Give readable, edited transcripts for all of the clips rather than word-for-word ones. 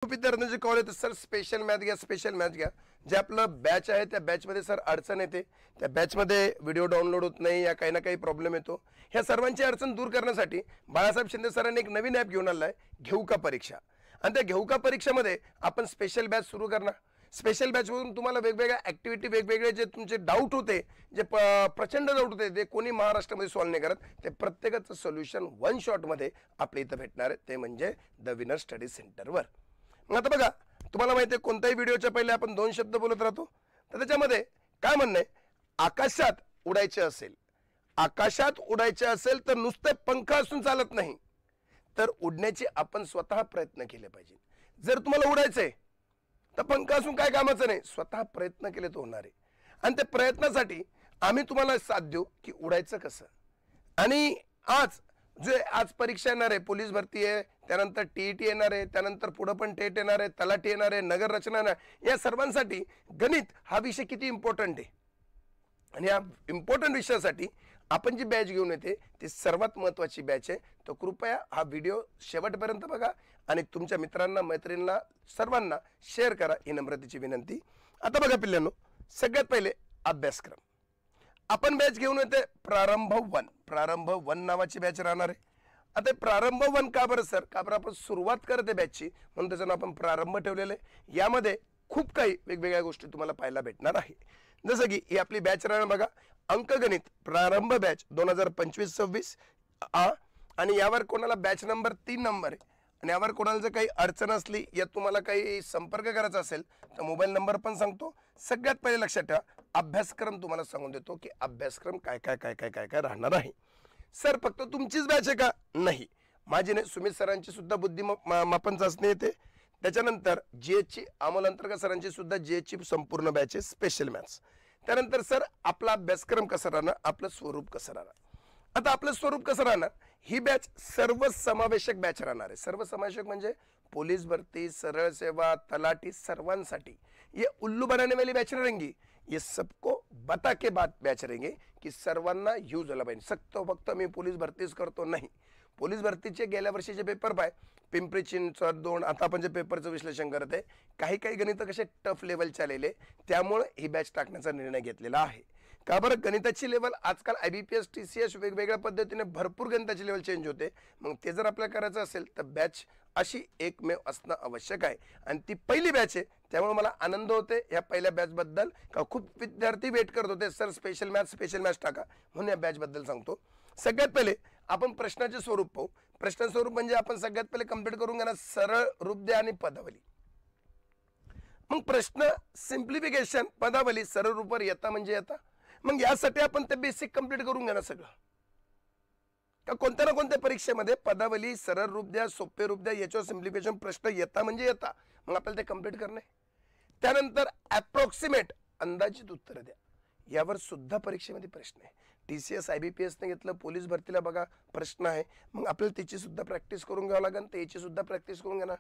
विद्यार्थ्यांचे कॉल येते sir special math घ्या, स्पेशल मॅथ घ्या. जे आपलं बॅच आहे त्या बॅचमध्ये सर अडचण येते, त्या बॅचमध्ये व्हिडिओ डाउनलोड होत नाही या काही ना काही प्रॉब्लेम येतो. ह्या सर्वांची अडचण दूर करण्यासाठी बाळासाहेब शिंदे सरांनी एक नवीन ॲप घेऊन आला आहे, घेऊ का परीक्षा. आणि त्या घेऊ का परीक्षामध्ये आपण स्पेशल बॅच सुरू करणार. स्पेशल बॅचमधून तुम्हाला वेगवेगळ्या ॲक्टिव्हिटी, वेगवेगळे जे तुमचे डाऊट होते, जे प्रचंड डाऊट होते, ते कोणी महाराष्ट्रामध्ये सॉल्व्ह नाही करत, ते प्रत्येकाचं सोल्युशन वन शॉटमध्ये आपल्या इथं भेटणार आहे, ते म्हणजे द विनर स्टडी सेंटरवर. मग आता बघा, तुम्हाला माहिती आहे कोणत्याही व्हिडिओच्या पहिले आपण 2 शब्द बोलत राहतो. तर त्याच्यामध्ये काय म्हणणं आहे, आकाशात उडायचे असेल, आकाशात उडायचे असेल तर नुसते पंख असून चालत नाही, तर उडण्याचे आपण स्वतः प्रयत्न केले पाहिजे. जर तुम्हाला उडायचंय तर पंख असून काय कामाचं नाही, स्वतः प्रयत्न केले तर होणार आहे. आणि त्या प्रयत्नासाठी आम्ही तुम्हाला साथ देऊ की उडायचं कसं. आणि आज परीक्षा येणार आहे, पोलीस भरती आहे, त्यानंतर टीईटी येणार आहे, त्यानंतर पुढं पण टेट येणार आहे, तलाठी येणार आहे, नगर रचना येणार आहे. या सर्वांसाठी गणित हा विषय किती इम्पॉर्टंट आहे. आणि या इम्पॉर्टंट विषयासाठी आपण जी बॅच घेऊन येते ती सर्वात महत्त्वाची बॅच आहे. तर कृपया हा व्हिडिओ शेवटपर्यंत बघा आणि तुमच्या मित्रांना, मैत्रिणींना, सर्वांना शेअर करा, ही नम्रतेची विनंती. आता बघा पिल्लांनो, सगळ्यात पहिले अभ्यासक्रम. आपण बॅच घेऊन येते प्रारंभ 1. प्रारंभ 1 नावाची बॅच राहणार आहे. आता प्रारंभ 1 का बरं सर, का बरं आपण सुरुवात करते बॅचची, म्हणून त्याचं आपण प्रारंभ ठेवलेलं आहे. यामध्ये खूप काही वेगवेगळ्या गोष्टी तुम्हाला पाहायला भेटणार आहे. जसं की ही आपली बॅच राहणार बघा, अंकगणित प्रारंभ बॅच 2025-26 आणि यावर कोणाला बॅच नंबर 3 नंबर आहे. आणि यावर कोणाला जर काही अडचण असली या तुम्हाला काही संपर्क करायचा असेल तर मोबाईल नंबर पण सांगतो. सगळ्यात पहिले लक्षात ठेवा, अभ्यासक्रम तुम्हाला सांगून देतो की अभ्यासक्रम काय काय काय काय काय काय राहणार आहे. सर फक्त तुमचीच बॅच आहे का, नाही, माझी नाही, सुमित सरांची सुद्धा बुद्धिमापन चाचणी येते. त्याच्यानंतर जीएचची अमोल अंतर्गत सरांची सुद्धा जीएचची संपूर्ण बॅच आहे, स्पेशल मॅथ्स. त्यानंतर सर आपला अभ्यासक्रम कसा राहणार, आपलं स्वरूप कसं राहणार. आता आपलं स्वरूप कसं राहणार, ही बॅच सर्वसमावेशक बॅच राहणार आहे. सर्वसमावेशक म्हणजे पोलीस भरती, सरळ सेवा, तलाठी सर्वांसाठी. ये उल्लू बनाने वाली बैच रहेंगी, ये सबको बता के बात बैच रहेंगे की सर्वांना यूज झाला पाहिजे. फक्त मी पोलीस भरतीच करतो नाही. पोलीस भरतीचे गेल्या वर्षीचे पेपर पाय, पिंपरी चिंचवड 2, आता आपण जे पेपरचं विश्लेषण करत आहे, काही गणित कसे टफ लेवलचे आलेले, त्यामुळे ही बॅच टाकण्याचा निर्णय घेतलेला आहे. का बरं, गणिताची लेवल आजकाल IBPS TCS वेगवेगळ्या पद्धतीने भरपूर गणिताची लेवल चेंज होते. मग ते जर आपल्याला करायचं असेल तर बॅच अशी एकमेव असणं आवश्यक आहे. आणि ती पहिली बॅच आहे, त्यामुळे मला आनंद होते या पहिल्या बॅचबद्दल. का खूप विद्यार्थी वेट करत होते सर स्पेशल मॅथ्स टाका, म्हणून या बॅचबद्दल सांगतो. सगळ्यात पहिले आपण प्रश्नाचे स्वरूप पाहू. प्रश्न स्वरूप म्हणजे आपण सगळ्यात पहिले कंप्लीट करून घेणार सरळ रूप द्या आणि पदावली. मग प्रश्न सिम्प्लिफिकेशन, पदावली, सरळ रूपावर येता म्हणजे येता. मग यासाठी आपण ते बेसिक कंप्लीट करून घेणार सगळं. का कोणत्या ना कोणत्या परीक्षेमध्ये पदावली, सरळ रूप द्या, सोपे रूप द्या, याच्यावर सिम्प्लिफिकेशन प्रश्न येता म्हणजे येता, मग आपल्याला ते कंप्लीट करणे. त्यानंतर अप्रॉक्सिमेट, अंदाजित उत्तर द्या, यावर सुद्धा परीक्षेमध्ये प्रश्न आहे. TCS IBPS ने घेतलं, पोलीस भरतीला बघा प्रश्न आहे, मग आपल्याला त्याची सुद्धा प्रॅक्टिस करून घ्यावं लागेल, त्याची सुद्धा प्रॅक्टिस करून घेणार.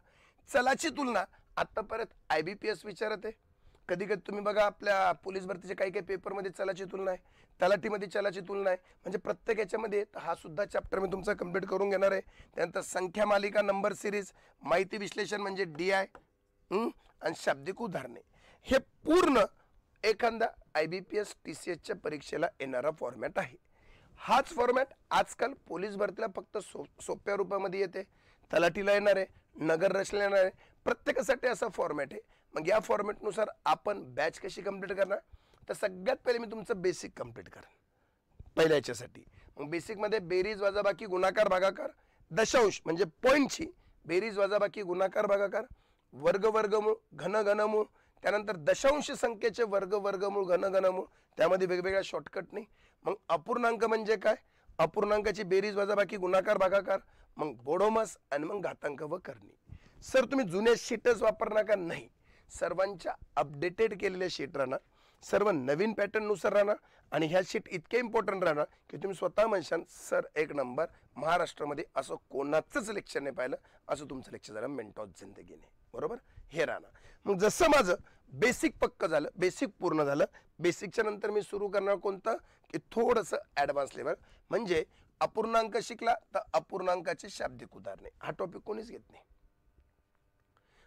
चलाची तुलना आता परत IBPS विचारत आहे. कधी तुम्ही बघा आपल्या पोलीस भरतीच्या काही पेपरमध्ये चलाची तुलना आहे, तलाठीमध्ये चलाची तुलना आहे, म्हणजे प्रत्येक याच्यामध्ये हा सुद्धा चॅप्टर मी तुमचा कंप्लीट करून घेणार आहे. त्यानंतर संख्या मालिका, नंबर सिरीज, माहिती विश्लेषण म्हणजे DI आणि शाब्दिक उदाहरणे, हे पूर्ण एखादा IBPS TCSच्या परीक्षेला येणारा फॉर्मॅट आहे. हाच फॉर्मॅट आजकाल पोलीस भरतीला फक्त सोप्या रूपामध्ये येते, तलाठीला येणार आहे, नगर रचना येणार आहे, प्रत्येकासाठी असा फॉर्मॅट आहे. मग या फॉर्मॅटनुसार आपण बॅच कशी कंप्लीट करणार, तर सगळ्यात पहिले मी तुमचं बेसिक कंप्लीट करेन पहिल्या याच्यासाठी. मग बेसिकमध्ये बेरीज, वजाबाकी, गुणाकार, भागाकार, दशांश म्हणजे पॉईंटची बेरीज, वजाबाकी, गुणाकार, भागाकार, वर्गमूळ, घनमूळ, त्यानंतर दशांश संख्येचे वर्गमूळ, घनमूळ, त्यामध्ये वेगवेगळ्या शॉर्टकट नाही. मग अपूर्णांक म्हणजे काय, अपूर्णांकाची बेरीज, वजाबाकी, गुणाकार, भागाकार, मग बोडोमस आणि मग घातांक व करणी. सर तुम्ही जुने शीटच वापरणार का, नाही, सर्वांच्या अपडेटेड केलेल्या शीट राहणार, सर्व नवीन पॅटर्ननुसार राहणार. आणि ह्या शीट इतके इम्पॉर्टंट राहणार की तुम्ही स्वतः म्हणशाल सर 1 नंबर महाराष्ट्रामध्ये असं कोणाचंच लेक्चर नाही पाहिलं, असं तुमचं लेक्चर झालं मेंटॉस जिंदगीने, बरोबर, हे राहणार. मग जसं माझं बेसिक पक्क झालं, बेसिक पूर्ण झालं, बेसिकच्या नंतर मी सुरू करणार कोणतं की थोडंसं ॲडव्हान्स लेवल, म्हणजे अपूर्णांक शिकला तर अपूर्णांकाचे शाब्दिक उदाहरणे. हा टॉपिक कोणीच घेत नाही.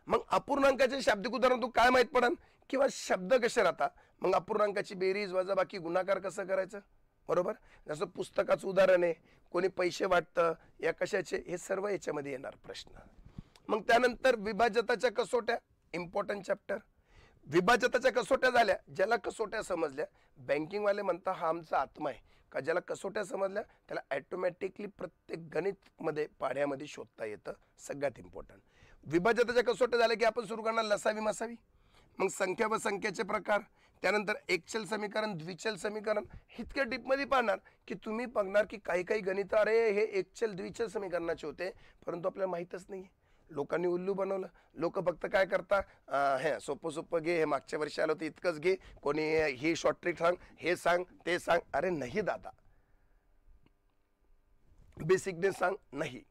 मग अपूर्णांकाचे शाब्दिक उदाहरण तू काय माहित पडन किंवा शब्द कसे राहतात, मग अपूर्णांकाची बेरीज वजाबाकी गुणाकार कसं करायचं, बरोबर. जसं पुस्तकाचं उदाहरण आहे, कोणी पैसे वाटतं या कशाचे, हे सर्व याच्यामध्ये येणार प्रश्न. मग त्यानंतर विभाजताच्या कसोट्या, इम्पॉर्टंट चॅप्टर. विभाजताच्या कसोट्या झाल्या, ज्याला कसोट्या समजल्या, बँकिंगवाले म्हणता हा आमचा आत्मा आहे का, ज्याला कसोट्या समजल्या त्याला ॲटोमॅटिकली प्रत्येक गणित मध्ये पाढ्यामध्ये शोधता येतं. सगळ्यात इम्पॉर्टंट विभाजताच्या कसोट्या झाल्या की आपण सुरू करणार लसावी मसावी, मग संख्या व संख्येचे प्रकार, त्यानंतर एकचल समीकरण द्विचल समीकरण. इतक्या डीपमध्ये पाहणार की तुम्ही बघणार की काही काही गणित अरे हे एकचल द्विचल समीकरणाचे होते, परंतु आपल्याला माहीतच नाही. लोकांनी उल्लू बनवलं. लोक फक्त काय करता, हे सोपं सोपं घे, हे मागच्या वर्षी आलं होतं इतकंच घे, कोणी ही शॉर्ट ट्रिक सांग, हे सांग ते सांग. अरे नाही दादा, बेसिकनेस सांग. नाही,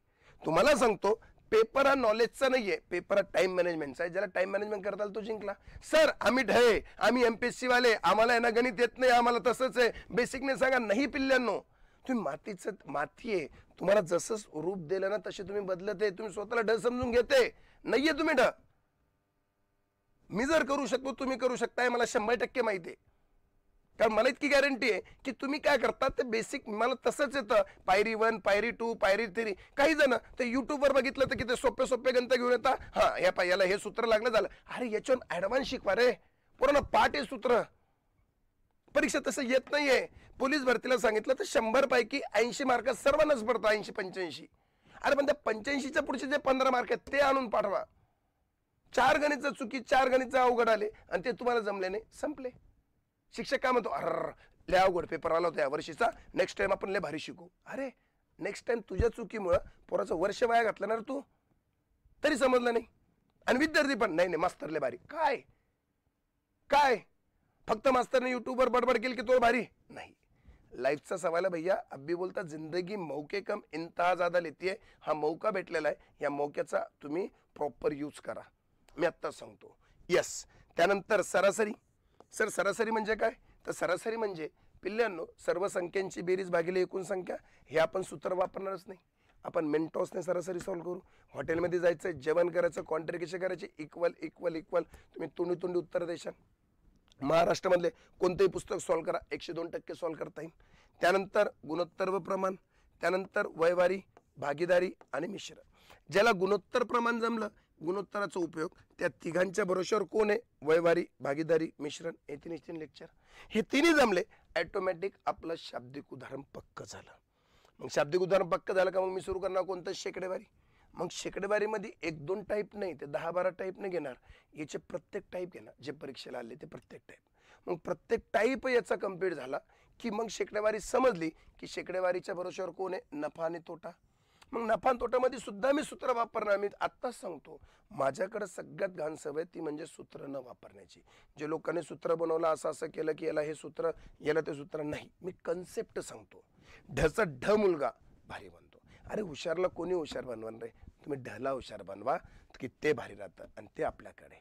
तुम्हाला सांगतो पेपर हा नॉलेजचा नाहीये, पेपर हा टाइम मॅनेजमेंटचा आहे. ज्याला टाइम मॅनेजमेंट करता आलं तो जिंकला. सर आम्ही ढळे, आम्ही एमपीएससी वाले, आम्हाला ना गणित येत नाही, आम्हाला तसंच आहे, बेसिकनेस सांगा. नाही पिल्ल्यांनो, तुम्ही माती आहे, तुम्हाला जसं रूप दिलं ना तसे तुम्ही बदलते, तुम्ही स्वतःला ढ समजून घेते. नाहीये तुम्ही ढ. मी जर करू शकतो तुम्ही करू शकताय, मला 100% माहिती आहे. कारण मला इतकी गॅरंटी आहे की तुम्ही काय करता ते बेसिक मला तसंच येतं. पायरी 1, पायरी 2, पायरी 3. काही जण ते युट्यूबवर बघितलं तर की ते सोपे सोपे गणित घेऊन येतात. हा याला हे सूत्र लागलं झालं. अरे याच्यावर ऍडव्हान्स शिकवा रे, पूर्ण पाठ आहे सूत्र. परीक्षा तसं येत नाहीये. पोलीस भरतीला सांगितलं तर 100 पैकी 80 मार्क सर्वांनाच पडतं, 80-85. अरे पण त्या 85च्या पुढचे जे 15 मार्क आहेत ते आणून पाठवा. 4 गणित चुकी, 4 गणित अवघड आले आणि ते तुम्हाला जमले नाही, संपले. शिक्षक काय म्हणतो, अर लय अवघड पेपर आला होता या वर्षीचा, नेक्स्ट टाइम आपण लय भारी शिकू. अरे नेक्स्ट टाइम तुझ्या चुकीमुळं पोराचं वर्ष वाया घातलं ना तू, तरी समजलं नाही. आणि विद्यार्थी पण नाही मास्तर लय भारी. काय काय फक्त मास्तरने युट्यूबवर बडबड केली की तो भारी नाही. लाईफचा सवाल है भैया. अभी बोलता जिंदगी मौके कम इंतहा ज्यादा लेती है. हा मौका भेटलेला आहे, या मौक्याचा तुम्ही प्रॉपर यूज करा. मी आत्ता सांगतो. यस. त्यानंतर सरासरी. सर सरासरी म्हणजे काय, तर सरासरी म्हणजे पिल्ल्यांनो सर्व संख्यांची बेरीज भागिले एकूण संख्या. हे आपण सूत्र वापरणारच नाही, आपण मेंटॉसने सरासरी सॉल्व्ह करू. हॉटेलमध्ये जायचं, जेवण करायचं, क्वांटिटी कसे करायचे, इक्वल इक्वल इक्वल. तुम्ही तोंडी तोंडी उत्तर देशाल. महाराष्ट्रामधले कोणतेही पुस्तक सॉल्व्ह करा, 102% सॉल्व्ह करता येईल. त्यानंतर गुणोत्तर व प्रमाण, त्यानंतर वयवारी, भागीदारी आणि मिश्र. ज्याला गुणोत्तर प्रमाण जमलं, गुणोत्तराचा उपयोग त्या तिघांच्या भरोश्यावर कोण आहे, वयवारी, भागीदारी, मिश्रण. हे 3 लेक्चर हे तिन्ही जमले, ऑटोमॅटिक आपलं शाब्दिक उदाहरण पक्क झालं. मग शाब्दिक उदाहरण पक्क झालं का मग मी सुरू करणार कोणतं, शेकडेवारी. मग शेकडेवारीमध्ये 1-2 टाईप नाही, ते 10-12 टाईप नाही घेणार, याचे प्रत्येक टाईप घेणार. जे परीक्षेला आले ते प्रत्येक टाईप. मग प्रत्येक टाईप याचा कम्प्लीट झाला की मग शेकडेवारी समजली की शेकडेवारीच्या भरोश्यावर कोण आहे, नफा आणि तोटा. मग नफा आणि तोटामध्ये सुद्धा मी सूत्र वापरणार. मी आत्ताच सांगतो, माझ्याकडे सगळ्यात घाण सवय ती म्हणजे सूत्र न वापरण्याची. जे लोकांनी सूत्र बनवलं, असं असं केलं की याला हे सूत्र, याला ते सूत्र नाही. मी कन्सेप्ट सांगतो. ढचा ढ मुलगा भारी बनतो. अरे हुशारला कोणी हुशार बनवण रे, तुम्ही ढला हुशार बनवा की ते भारी राहतं. आणि ते आपल्याकडे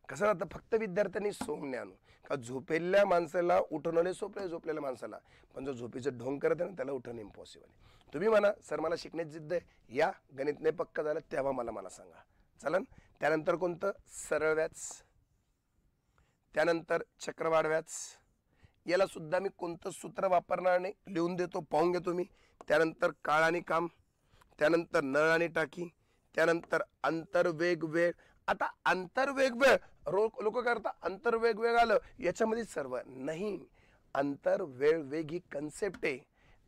कसं राहतं, फक्त विद्यार्थ्यांनी सोंग आणू का. झोपेल्या माणसाला उठवणे सोपं, झोपलेल्या माणसाला, पण जो झोपेचं ढोंग करत आहे ना त्याला उठवणं इम्पॉसिबल आहे. तुम्ही म्हणा सर मला शिकण्याची जिद्द आहे, या गणित नाही पक्का झालं तेव्हा मला सांगा, चलन. त्यानंतर कोणतं, सरळ व्याज. त्यानंतर चक्रवाढ व्याज. याला सुद्धा मी कोणतं सूत्र वापरणार नाही, लिहून देतो, पाहून घेतो मी. त्यानंतर काळ आणि काम. त्यानंतर नळ आणि टाकी. त्यानंतर अंतर वेग वेळ. आता अंतर वेग वेळ लोक करता, अंतर वेग वेग आलं याच्यामध्ये सर्व नाही. अंतर वेळ वेग ही कन्सेप्ट आहे.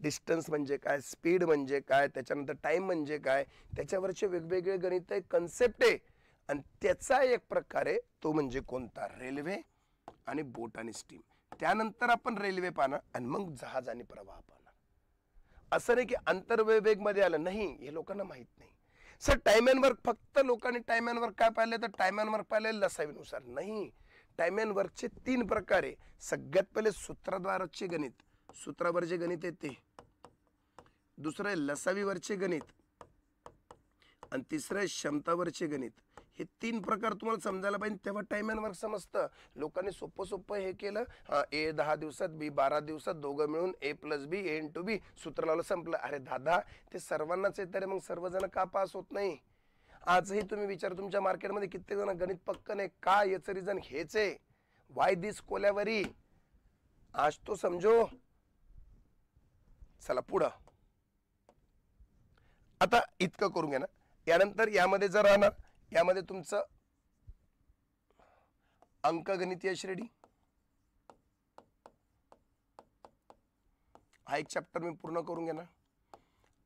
डिस्टन्स म्हणजे काय, स्पीड म्हणजे काय, त्याच्यानंतर टाइम म्हणजे काय, त्याच्यावरचे वेगवेगळे गणित कन्सेप्ट आहे. आणि त्याचा एक प्रकार आहे तो म्हणजे कोणता, रेल्वे आणि बोट आणि स्टीम. त्यानंतर आपण रेल्वे पाहणार आणि मग जहाज आणि प्रवाह पाहणार. असं नाही की अंतर वेग मध्ये आलं, नाही, हे लोकांना माहित नाही. सर टाइम अँड वर्क, फक्त लोकांनी टाइम अँड वर्क काय पाहिले तर टाइम अँड वर्क पाहिले लसावीनुसार. नाही, टाइम अँड वर्कचे 3 प्रकार आहे. सगळ्यात पहिले सूत्राद्वाराचे गणित, सूत्रावर जे गणित आहे ते. दुसरे लसावीवरचे गणित आणि तिसरे क्षमतावरचे गणित. हे 3 प्रकार तुम्हाला समजायला पाहिजे, तेव्हा टाइम अँड वर्क समजतं. लोकांनी सोपं सोपं हे केलं, ए 10 दिवसात, बी 12 दिवसात, दोघं मिळून A+B A×B सूत्र लावलं, संपलं. अरे दादा ते सर्वांनाच येतं रे, मग सर्वजण का पास होत नाही. आजही तुम्ही विचार, तुमच्या मार्केटमध्ये कित्येक जण गणित पक्क नाही का, याचं रिझन हेच आहे, वाय दिस कोल्यावरी, आज तो समजो. चला पुढं, आता इतकं करून घ्या ना. यानंतर यामध्ये जर राहणार, यामध्ये तुमचं अंकगणितीय श्रेणी, हा एक चॅप्टर मी पूर्ण करून घेणार.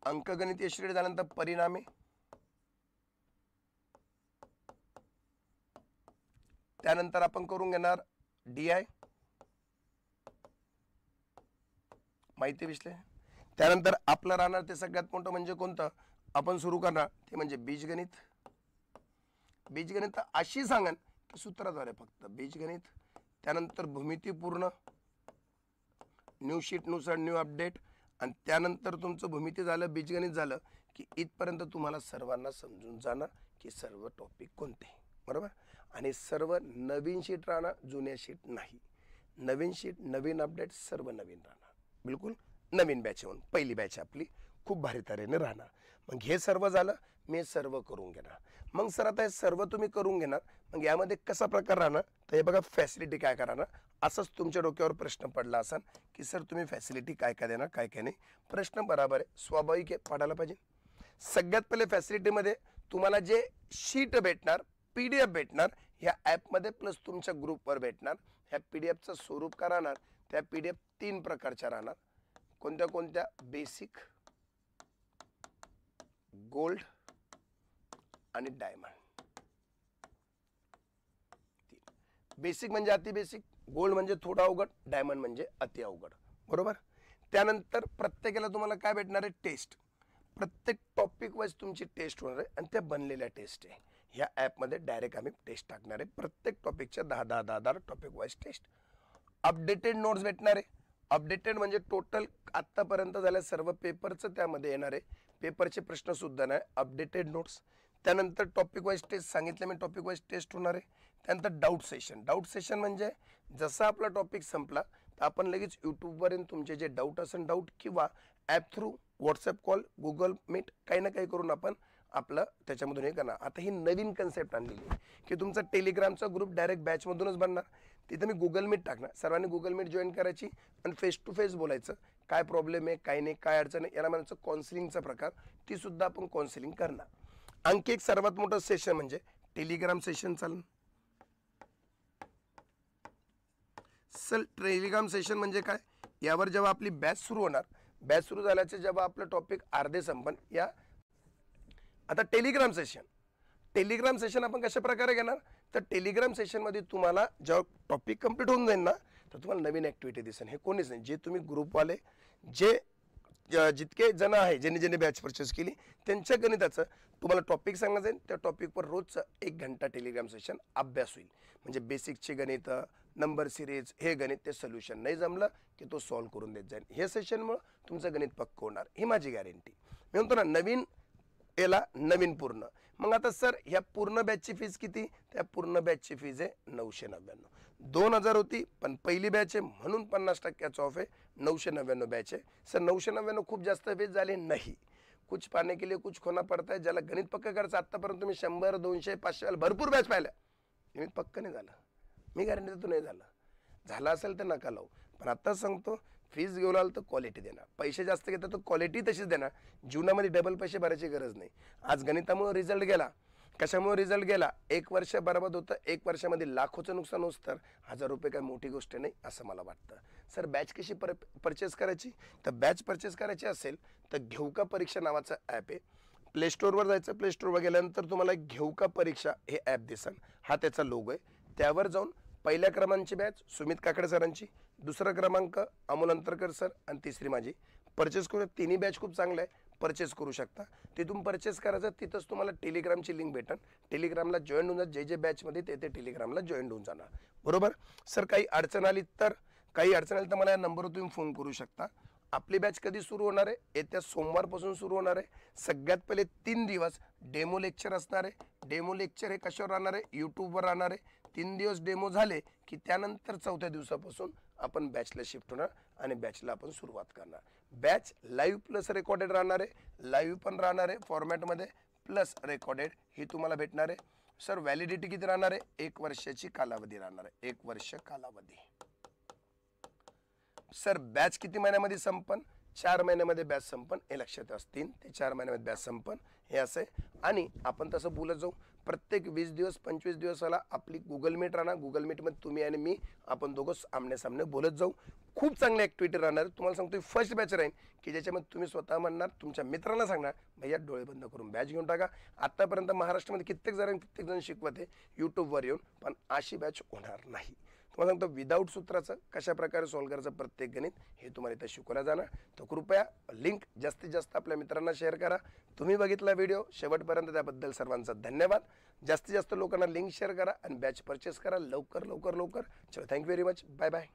अंकगणितीय श्रेणी झाल्यानंतर परिणामे, त्यानंतर आपण करून घेणार DI माहिती विश्लेषण. त्यानंतर आपलं राहणार ते सगळ्यात मोठं म्हणजे कोणतं आपण सुरू करणार, ते म्हणजे बीजगणित. बीजगणित अशी सांगन की सूत्राद्वारे फक्त बीजगणित. त्यानंतर भूमितीपूर्ण, न्यू शीट नुसार न्यू अपडेट. आणि त्यानंतर तुमचं भूमिती झालं, बीजगणित झालं की इथपर्यंत तुम्हाला सर्वांना समजून जाणार की सर्व टॉपिक कोणते, बरोबर. आणि सर्व नवीन शीट राहणार, जुन्या शीट नाही. नवीन शीट, नवीन अपडेट, सर्व नवीन राहणार, बिलकुल नवीन बॅच येऊन पहिली बॅच आपली खूप भारी तऱ्हेने राहणार. मग हे सर्व झालं, मी सर्व करून घेणार. मग सर आता हे सर्व तुम्ही करून घेणार, मग यामध्ये कसा प्रकार राहणार, तर हे बघा फॅसिलिटी काय करणार. असंच तुमच्या डोक्यावर प्रश्न पडला असाल की सर तुम्ही फॅसिलिटी काय काय देणार, काय काय नाही. प्रश्न बरोबर आहे, स्वाभाविक आहे, पडायला पाहिजे. सगळ्यात पहिले फॅसिलिटीमध्ये तुम्हाला जे शीट भेटणार, PDF भेटणार ह्या ॲपमध्ये, प्लस तुमच्या ग्रुपवर भेटणार. ह्या PDFचं स्वरूप काय राहणार, त्या PDF 3 प्रकारच्या राहणार. कोणत्या कोणत्या, बेसिक, गोल्ड आणि डायमंड. बेसिक म्हणजे अति बेसिक, गोल्ड म्हणजे थोडा अवघड, डायमंड म्हणजे अति अवघड, बरोबर. त्यानंतर प्रत्येकाला तुम्हाला काय भेटणार आहे, टेस्ट. प्रत्येक टॉपिक वाईज तुमची टेस्ट होणार आहे आणि त्या बनलेल्या टेस्ट आहे. ह्या ॲपमध्ये डायरेक्ट आम्ही टेस्ट टाकणार आहे, प्रत्येक टॉपिकच्या 10 topic wise test. Updated notes भेटणार आहे. अपडेटेड म्हणजे टोटल आत्तापर्यंत झाल्या सर्व पेपरचं त्यामध्ये येणार आहे, पेपरचे प्रश्न सुद्धा नाही, अपडेटेड नोट्स. त्यानंतर टॉपिक वाईज टेस्ट सांगितलं मी, टॉपिक वाईज टेस्ट होणार आहे. त्यानंतर डाऊट सेशन. डाऊट सेशन म्हणजे जसा आपला टॉपिक संपला तर आपण लगेच यूट्यूबवरून तुमचे जे डाऊट असेल, डाऊट किंवा app through, WhatsApp call, Google Meet, काही ना काही करून आपण आपलं त्याच्यामधून हे करणार. आता ही नवीन कन्सेप्ट आणलेली आहे की तुमचा टेलिग्रामचा ग्रुप डायरेक्ट बॅचमधूनच बनणार. तिथं मी गुगल मीट टाकणार, सर्वांनी गुगल मीट जॉईन करायची आणि फेस टू फेस बोलायचं, काय प्रॉब्लेम आहे, काय नाही, काय अडचण आहे. याला म्हणायचं काउन्सिलिंगचा प्रकार, ती सुद्धा आपण काउन्सिलिंग करणार. आणखी एक सर्वात मोठं सेशन म्हणजे टेलिग्राम सेशन चालू. सर टेलिग्राम सेशन म्हणजे काय, यावर जेव्हा आपली बॅच सुरू होणार, बॅच सुरू झाल्याचे जेव्हा आपलं टॉपिक अर्धे संपन, या आता टेलिग्राम सेशन आपण कशा प्रकारे घेणार, तर टेलिग्राम सेशनमध्ये तुम्हाला जेव्हा टॉपिक कंप्लीट होऊन जाईल ना, तर तुम्हाला नवीन ॲक्टिव्हिटी दिसेल. हे कोणीच नाही, जे तुम्ही ग्रुपवाले, जे जितके जण आहे, ज्यांनी बॅच परचेस केली, त्यांच्या गणिताचं तुम्हाला टॉपिक सांगलं जाईल. त्या टॉपिकवर रोजचं 1 घंटा टेलिग्राम सेशन अभ्यास होईल. म्हणजे बेसिकचे गणित, नंबर सिरीज, हे गणित, ते सोल्युशन नाही जमलं की तो सॉल्व्ह करून देत जाईल. हे सेशनमुळे तुमचं गणित पक्क होणार, ही माझी गॅरंटी. मी म्हणतो ना, नवीन याला नवीन पूर्ण. मग आता सर ह्या पूर्ण बॅचची फीज किती, त्या पूर्ण बॅचची फीज आहे 999. 2000 होती, पण पहिली बॅच आहे म्हणून 50% ऑफ आहे, 999 बॅच आहे. सर 999 खूप जास्त फीज झाली नाही, कुछ पाने के लिए कुछ खोना पडता है. ज्याला गणित पक्क करायचं, आत्तापर्यंत तुम्ही 100, 200, 500 भरपूर बॅच पाहिल्या, गणित पक्क नाही झालं, मी गॅरंटी देतो नाही झालं. झालं असेल तर नका लावू, पण आता सांगतो फीज घेऊन आलं तर क्वालिटी देणार. पैसे जास्त घेतात तर क्वालिटी तशीच देणार. जीवनामध्ये डबल पैसे भरायची गरज नाही. आज गणितामुळे रिझल्ट गेला, कशामुळे रिझल्ट गेला, 1 वर्ष बरबाद होतं, 1 वर्षामध्ये लाखोचं नुकसान होतं, तर 1000 रुपये काय मोठी गोष्ट नाही असं मला वाटतं. सर बॅच कशी परचेस करायची, तर बॅच परचेस करायची असेल तर घेऊ का परीक्षा नावाचं ॲप आहे. प्ले स्टोअरवर जायचं, प्ले स्टोअरवर गेल्यानंतर तुम्हाला घेऊ का परीक्षा हे ॲप दिसेल, हा त्याचा लोगो आहे. त्यावर जाऊन पहिल्या क्रमांकाची बॅच सुमित काकडे सरांची, दुसरा क्रमांक अमोल अंतरकर सर आणि तिसरी माझी परचेस करू. तिन्ही बॅच खूप चांगलं आहे, परचेस करू शकता. तिथून परचेस करायचं, तिथंच तुम्हाला टेलिग्रामची लिंक भेटेल, टेलिग्रामला जॉईन होऊन जा. जे बॅचमध्ये ते टेलिग्रामला जॉईन होऊन जाणार, बरोबर. सर काही अडचण आली तर मला या नंबरवर तुम्ही फोन करू शकता. आपली बॅच कधी सुरू होणार आहे, येत्या सोमवारपासून सुरू होणार आहे. सगळ्यात पहिले 3 दिवस डेमो लेक्चर असणार आहे. डेमो लेक्चर हे कशावर राहणार आहे, यूट्यूबवर राहणार आहे. 3 दिवस डेमो झाले की त्यानंतर 4थ्या दिवसापासून आपण बॅचला शिफ्ट होणार आणि बॅचला आपण सुरुवात करणार. बॅच लाईव्ह प्लस रेकॉर्डेड राहणार आहे, लाईव्ह पण राहणार आहे फॉर्मॅटमध्ये, प्लस रेकॉर्डेड ही तुम्हाला भेटणार आहे सर. व्हॅलिडिटी किती राहणार आहे? 1 वर्षाची कालावधी राहणार आहे, 1 वर्ष कालावधी. सर बॅच किती महिन्यामध्ये संपन? 4 महिन्यामध्ये बॅच संपन, हे लक्षात ठेवा. 3 ते 4 महिन्यामध्ये बॅच संपन हे असं आहे. आणि आपण तसं बोलत जाऊ, प्रत्येक 20 दिवस 25 दिवसाला आपली गुगल मीट राहणार. गुगल मीटमध्ये तुम्ही आणि मी आपण दोघं आमने सामने बोलत जाऊ. खूप चांगली ॲक्टिव्हिटी राहणार. तुम्हाला सांगतो फर्स्ट बॅच राहील की ज्याच्यामध्ये तुम्ही स्वतः म्हणणार, तुमच्या मित्रांना सांगणार भैया डोळे बंद करून बॅच घेऊन टाका. आतापर्यंत महाराष्ट्रामध्ये कित्येक जण शिकवते यूट्यूबवर येऊन, पण अशी बॅच होणार नाही. तुम्हाला सांगतो विदाऊट सूत्राचं कशा प्रकारे सॉल्व्ह करायचं प्रत्येक गणित हे तुम्हाला इथं शिकवलं जाणार. तर कृपया लिंक जास्तीत जास्त आपल्या मित्रांना शेअर करा. तुम्ही बघितला व्हिडिओ शेवटपर्यंत त्याबद्दल सर्वांचा धन्यवाद. जास्तीत जास्त लोकांना लिंक शेअर करा आणि बॅच परचेस करा लवकर लवकर लवकर. चलो thank you very much. Bye bye.